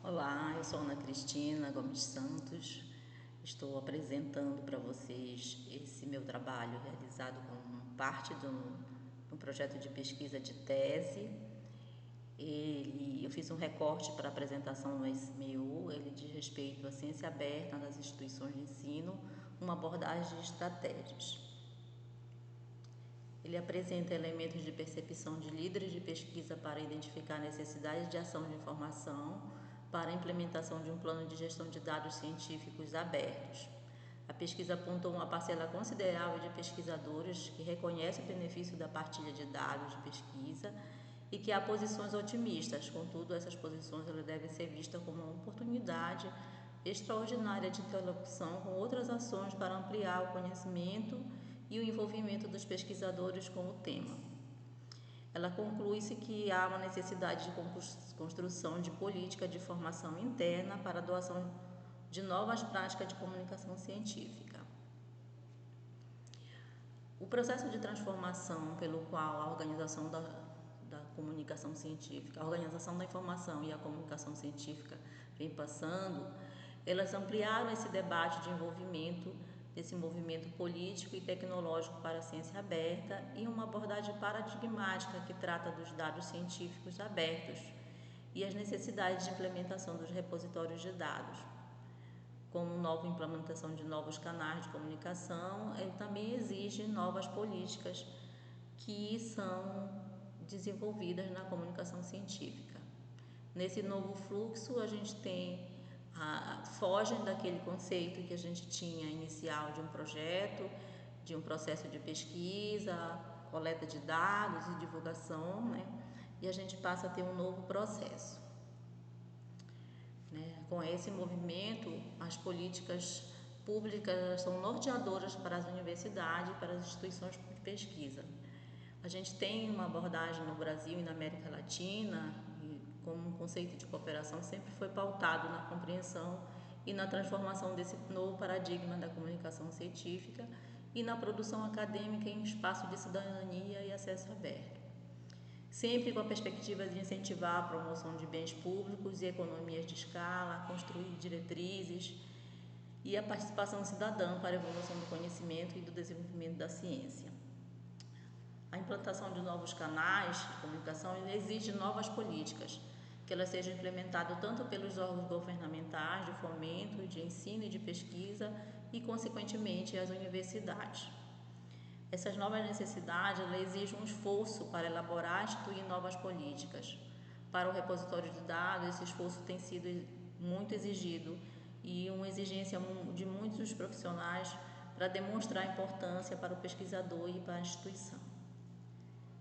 Olá, eu sou Ana Cristina Gomes Santos. Estou apresentando para vocês esse meu trabalho realizado como parte de um projeto de pesquisa de tese. Eu fiz um recorte para apresentação no SMU. Ele diz respeito à ciência aberta nas instituições de ensino, uma abordagem de estratégias. Ele apresenta elementos de percepção de líderes de pesquisa para identificar necessidades de ação de informação para a implementação de um plano de gestão de dados científicos abertos. A pesquisa apontou uma parcela considerável de pesquisadores que reconhece o benefício da partilha de dados de pesquisa e que há posições otimistas. Contudo, essas posições devem ser vistas como uma oportunidade extraordinária de interlocução com outras ações para ampliar o conhecimento e o envolvimento dos pesquisadores com o tema. Ela conclui-se que há uma necessidade de construção de política de formação interna para a adoção de novas práticas de comunicação científica. O processo de transformação pelo qual a organização da comunicação científica, a organização da informação e a comunicação científica vem passando, elas ampliaram esse debate de envolvimento desse movimento político e tecnológico para a ciência aberta e uma abordagem paradigmática que trata dos dados científicos abertos e as necessidades de implementação dos repositórios de dados. Como nova implementação de novos canais de comunicação, ele também exige novas políticas que são desenvolvidas na comunicação científica. Nesse novo fluxo, a gente tem fogem daquele conceito que a gente tinha inicial de um projeto, de um processo de pesquisa, coleta de dados e divulgação, né? E a gente passa a ter um novo processo. Com esse movimento, as políticas públicas são norteadoras para as universidades e para as instituições de pesquisa. A gente tem uma abordagem no Brasil e na América Latina, como um conceito de cooperação sempre foi pautado na compreensão e na transformação desse novo paradigma da comunicação científica e na produção acadêmica em espaço de cidadania e acesso aberto. Sempre com a perspectiva de incentivar a promoção de bens públicos e economias de escala, construir diretrizes e a participação cidadã para a evolução do conhecimento e do desenvolvimento da ciência. A implantação de novos canais de comunicação exige novas políticas, que elas sejam implementadas tanto pelos órgãos governamentais de fomento, de ensino e de pesquisa e, consequentemente, as universidades. Essas novas necessidades exigem um esforço para elaborar e instituir novas políticas. Para o repositório de dados, esse esforço tem sido muito exigido e uma exigência de muitos profissionais para demonstrar a importância para o pesquisador e para a instituição.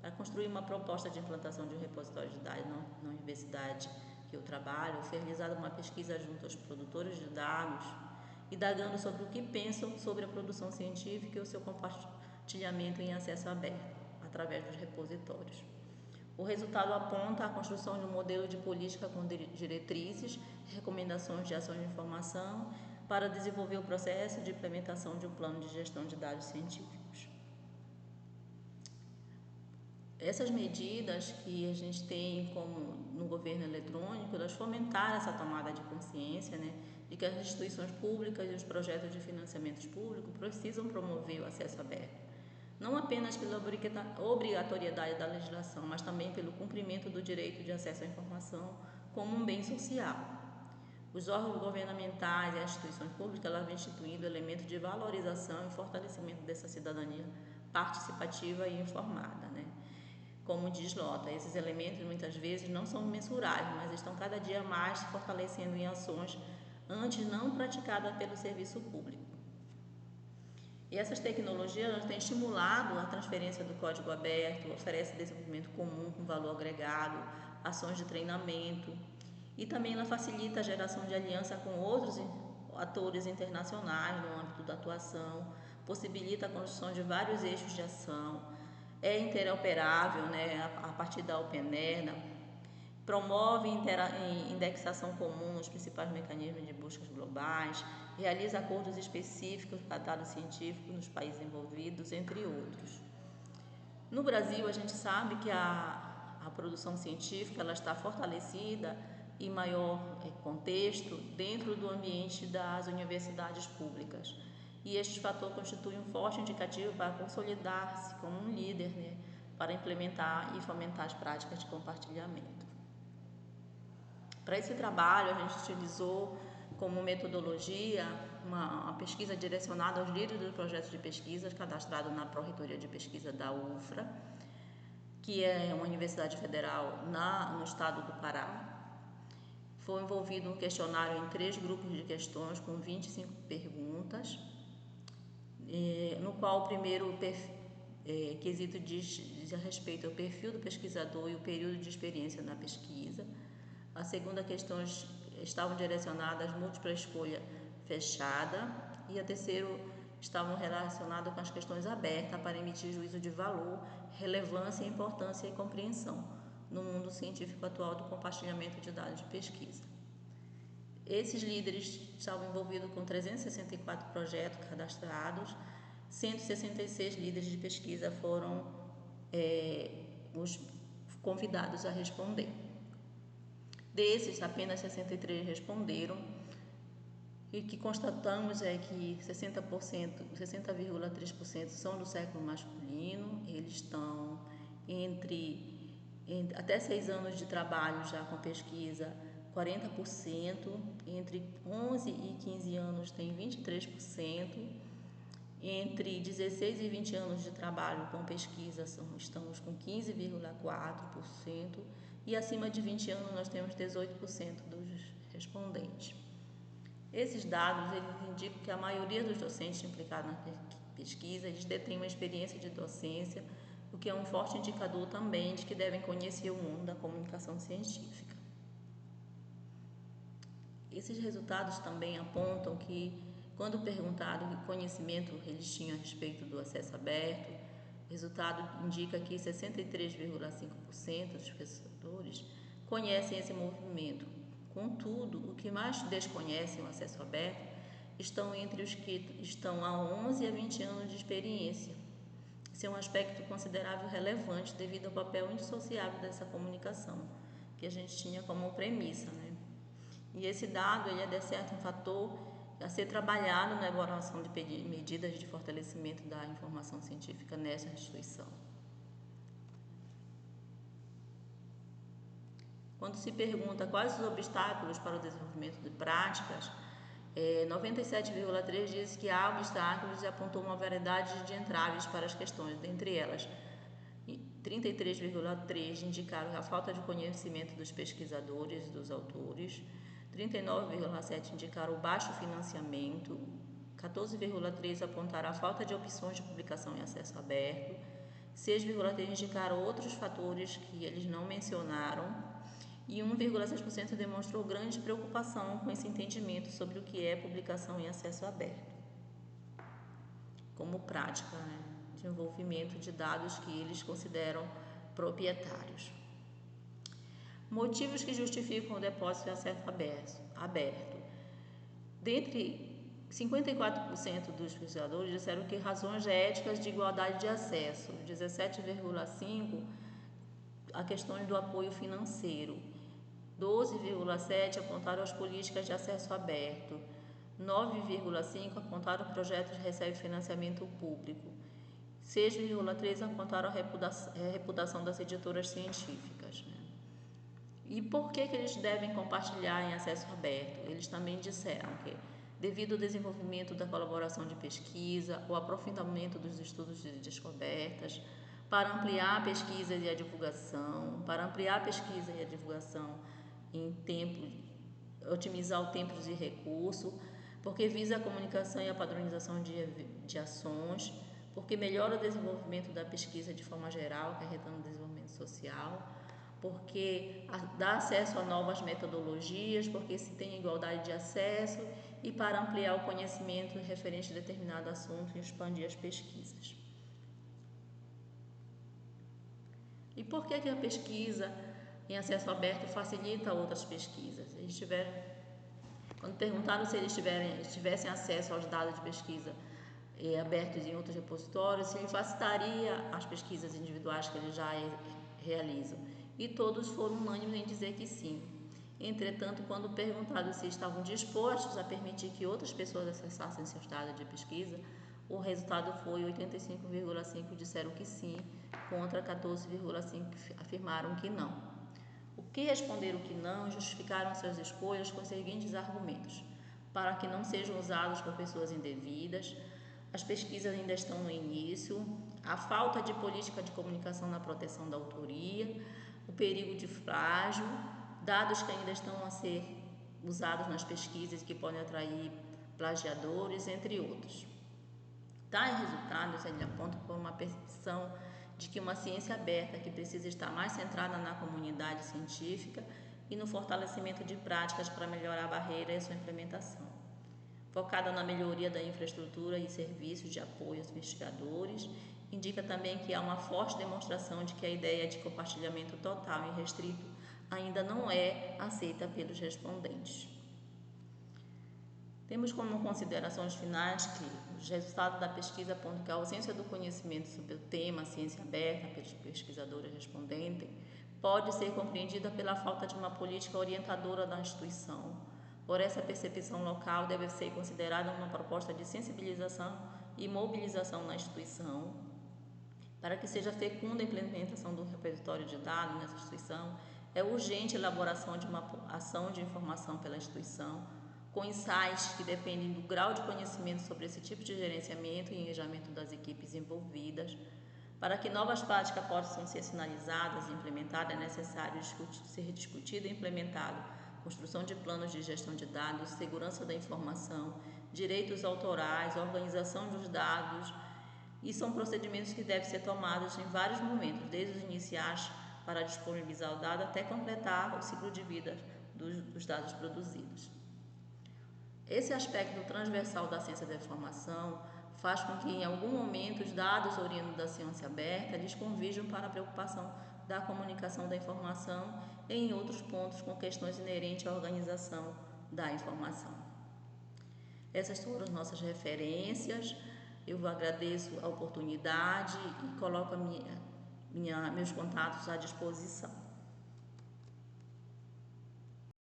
Para construir uma proposta de implantação de um repositório de dados na universidade que eu trabalho, foi realizada uma pesquisa junto aos produtores de dados, indagando sobre o que pensam sobre a produção científica e o seu compartilhamento em acesso aberto, através dos repositórios. O resultado aponta a construção de um modelo de política com diretrizes, recomendações de ação de informação para desenvolver o processo de implementação de um plano de gestão de dados científicos. Essas medidas que a gente tem como no governo eletrônico, elas fomentaram essa tomada de consciência, né, de que as instituições públicas e os projetos de financiamentos públicos precisam promover o acesso aberto, não apenas pela obrigatoriedade da legislação, mas também pelo cumprimento do direito de acesso à informação como um bem social. Os órgãos governamentais e as instituições públicas elas vêm instituindo elementos de valorização e fortalecimento dessa cidadania participativa e informada, né? Como diz Lota, esses elementos muitas vezes não são mensuráveis, mas estão cada dia mais se fortalecendo em ações antes não praticadas pelo serviço público. E essas tecnologias têm estimulado a transferência do código aberto, oferece desenvolvimento comum com valor agregado, ações de treinamento e também ela facilita a geração de aliança com outros atores internacionais no âmbito da atuação, possibilita a construção de vários eixos de ação, é interoperável, né, a partir da OpenAIRE, promove indexação comum nos principais mecanismos de buscas globais, realiza acordos específicos para dados científicos nos países envolvidos, entre outros. No Brasil, a gente sabe que a produção científica ela está fortalecida e maior contexto dentro do ambiente das universidades públicas. E este fator constitui um forte indicativo para consolidar-se como um líder, né, para implementar e fomentar as práticas de compartilhamento. Para esse trabalho, a gente utilizou como metodologia uma pesquisa direcionada aos líderes dos projetos de pesquisa cadastrados na Pró-Reitoria de Pesquisa da UFRA, que é uma universidade federal no estado do Pará. Foi envolvido um questionário em 3 grupos de questões com 25 perguntas, no qual o primeiro quesito diz a respeito ao perfil do pesquisador e o período de experiência na pesquisa. A segunda questão estavam direcionadas às múltipla escolha fechada e a terceira estavam relacionadas com as questões abertas para emitir juízo de valor, relevância, importância e compreensão no mundo científico atual do compartilhamento de dados de pesquisa. Esses líderes estavam envolvidos com 364 projetos cadastrados, 166 líderes de pesquisa foram os convidados a responder. Desses, apenas 63 responderam, e o que constatamos é que 60,3% são do sexo masculino, eles estão até 6 anos de trabalho já com pesquisa, 40%, entre 11 e 15 anos tem 23%, entre 16 e 20 anos de trabalho com pesquisa estamos com 15,4%, e acima de 20 anos nós temos 18% dos respondentes. Esses dados eles indicam que a maioria dos docentes implicados na pesquisa eles detêm uma experiência de docência, o que é um forte indicador também de que devem conhecer o mundo da comunicação científica. Esses resultados também apontam que, quando perguntado que conhecimento eles tinham a respeito do acesso aberto, o resultado indica que 63,5% dos pesquisadores conhecem esse movimento. Contudo, o que mais desconhecem o acesso aberto estão entre os que estão há 11 a 20 anos de experiência. Esse é um aspecto considerável e relevante devido ao papel indissociável dessa comunicação, que a gente tinha como premissa, né? E esse dado ele é, de certo, um fator a ser trabalhado na elaboração de medidas de fortalecimento da informação científica nessa instituição. Quando se pergunta quais os obstáculos para o desenvolvimento de práticas, 97,3% diz que há obstáculos e apontou uma variedade de entraves para as questões, dentre elas 33,3% indicaram a falta de conhecimento dos pesquisadores e dos autores, 39,7% indicaram o baixo financiamento, 14,3% apontaram a falta de opções de publicação em acesso aberto, 6,3% indicaram outros fatores que eles não mencionaram e 1,6% demonstrou grande preocupação com esse entendimento sobre o que é publicação em acesso aberto, como prática, né, de envolvimento de dados que eles consideram proprietários. Motivos que justificam o depósito em acesso aberto. Dentre 54% dos pesquisadores disseram que razões éticas de igualdade de acesso, 17,5% a questões do apoio financeiro, 12,7% apontaram as políticas de acesso aberto, 9,5% apontaram projetos que recebem financiamento público, 6,3% apontaram a reputação das editoras científicas, né? E por que eles devem compartilhar em acesso aberto? Eles também disseram que, devido ao desenvolvimento da colaboração de pesquisa, o aprofundamento dos estudos de descobertas, para ampliar a pesquisa e a divulgação, em tempo, otimizar o tempo e recurso, porque visa a comunicação e a padronização de ações, porque melhora o desenvolvimento da pesquisa de forma geral, acarretando o desenvolvimento social, porque dá acesso a novas metodologias, porque se tem igualdade de acesso e para ampliar o conhecimento referente a determinado assunto e expandir as pesquisas. E por que a pesquisa em acesso aberto facilita outras pesquisas? Quando perguntaram se eles tivessem acesso aos dados de pesquisa abertos em outros repositórios, se ele facilitaria as pesquisas individuais que eles já realizam. E todos foram unânimes em dizer que sim. Entretanto, quando perguntados se estavam dispostos a permitir que outras pessoas acessassem seus dados de pesquisa, o resultado foi 85,5% disseram que sim, contra 14,5% afirmaram que não. O que responderam que não justificaram suas escolhas com os seguintes argumentos: para que não sejam usados por pessoas indevidas, as pesquisas ainda estão no início, a falta de política de comunicação na proteção da autoria, o perigo de plágio, dados que ainda estão a ser usados nas pesquisas e que podem atrair plagiadores, entre outros. Tais resultados apontam para uma percepção de que uma ciência aberta que precisa estar mais centrada na comunidade científica e no fortalecimento de práticas para melhorar a barreira e a sua implementação. Focada na melhoria da infraestrutura e serviços de apoio aos investigadores, indica também que há uma forte demonstração de que a ideia de compartilhamento total e restrito ainda não é aceita pelos respondentes. Temos como considerações finais que os resultados da pesquisa apontam que a ausência do conhecimento sobre o tema ciência aberta pelos pesquisadores respondentes pode ser compreendida pela falta de uma política orientadora da instituição. Por essa percepção local deve ser considerada uma proposta de sensibilização e mobilização na instituição. Para que seja fecunda a implementação do repositório de dados nessa instituição, é urgente a elaboração de uma ação de informação pela instituição, com insights que dependem do grau de conhecimento sobre esse tipo de gerenciamento e engajamento das equipes envolvidas. Para que novas práticas possam ser sinalizadas e implementadas, é necessário ser discutido e implementado construção de planos de gestão de dados, segurança da informação, direitos autorais, organização dos dados, e são procedimentos que devem ser tomados em vários momentos, desde os iniciais para disponibilizar o dado até completar o ciclo de vida dos dados produzidos. Esse aspecto transversal da ciência da informação faz com que, em algum momento, os dados oriundos da ciência aberta lhes convirjam para a preocupação da comunicação da informação e, em outros pontos, com questões inerentes à organização da informação. Essas foram as nossas referências. Eu agradeço a oportunidade e coloco meus contatos à disposição.